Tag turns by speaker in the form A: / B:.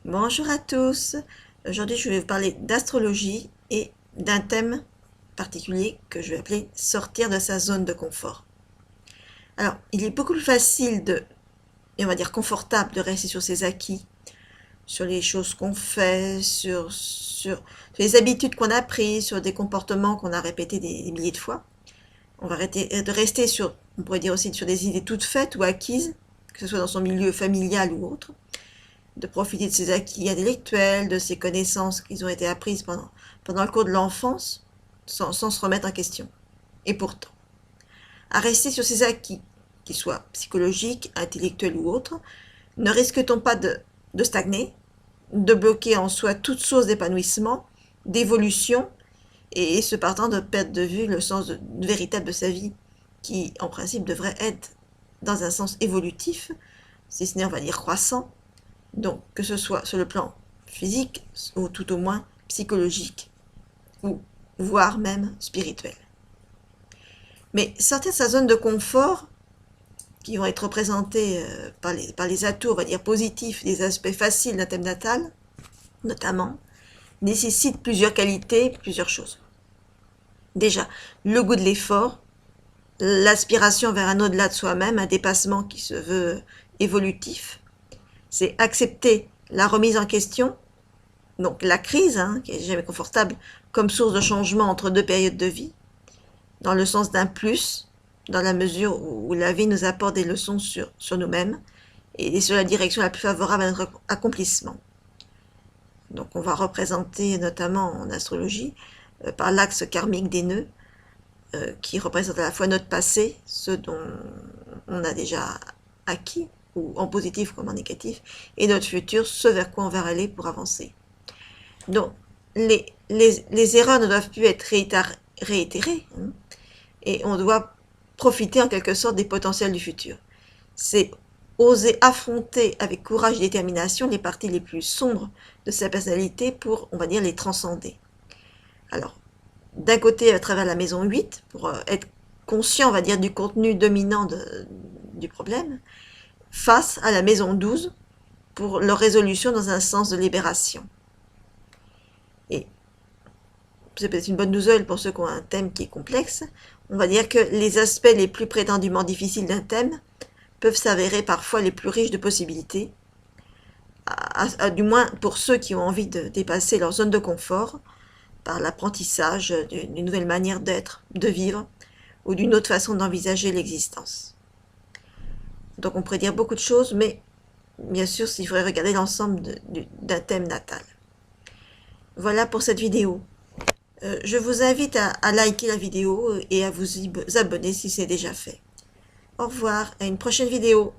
A: Bonjour à tous. Aujourd'hui, je vais vous parler d'astrologie et d'un thème particulier que je vais appeler sortir de sa zone de confort. Alors, il est beaucoup plus facile et on va dire confortable de rester sur ses acquis, sur les choses qu'on fait, sur les habitudes qu'on a prises, sur des comportements qu'on a répétés des milliers de fois. On va arrêter de rester sur, on pourrait dire aussi sur des idées toutes faites ou acquises, que ce soit dans son milieu familial ou autre, de profiter de ses acquis intellectuels, de ses connaissances qui ont été apprises pendant le cours de l'enfance, sans se remettre en question. Et pourtant, à rester sur ses acquis, qu'ils soient psychologiques, intellectuels ou autres, ne risque-t-on pas de stagner, de bloquer en soi toute source d'épanouissement, d'évolution, et ce partant de perdre de vue le sens véritable de sa vie, qui en principe devrait être dans un sens évolutif, si ce n'est on va dire croissant, donc que ce soit sur le plan physique ou tout au moins psychologique ou voire même spirituel. Mais sortir de sa zone de confort, qui vont être représentés par les atouts, on va dire positifs, des aspects faciles d'un thème natal, notamment, nécessite plusieurs qualités, plusieurs choses. Déjà, le goût de l'effort, l'aspiration vers un au-delà de soi-même, un dépassement qui se veut évolutif. C'est accepter la remise en question, donc la crise, qui est jamais confortable, comme source de changement entre deux périodes de vie, dans le sens d'un plus, dans la mesure où la vie nous apporte des leçons sur nous-mêmes et sur la direction la plus favorable à notre accomplissement. Donc on va représenter notamment en astrologie par l'axe karmique des nœuds, qui représente à la fois notre passé, ce dont on a déjà acquis, ou en positif comme en négatif, et notre futur, ce vers quoi on va aller pour avancer. Donc, les erreurs ne doivent plus être réitérées, et on doit profiter en quelque sorte des potentiels du futur. C'est oser affronter avec courage et détermination les parties les plus sombres de sa personnalité pour, on va dire, les transcender. Alors, d'un côté, à travers la maison 8, pour être conscient, on va dire, du contenu dominant du problème, face à la maison 12, pour leur résolution dans un sens de libération. Et c'est peut-être une bonne nouvelle pour ceux qui ont un thème qui est complexe. On va dire que les aspects les plus prétendument difficiles d'un thème peuvent s'avérer parfois les plus riches de possibilités, du moins pour ceux qui ont envie de dépasser leur zone de confort par l'apprentissage d'une nouvelle manière d'être, de vivre, ou d'une autre façon d'envisager l'existence. Donc on pourrait dire beaucoup de choses, mais bien sûr, il faudrait regarder l'ensemble d'un thème natal. Voilà pour cette vidéo. Je vous invite à liker la vidéo et à vous abonner si c'est déjà fait. Au revoir, à une prochaine vidéo.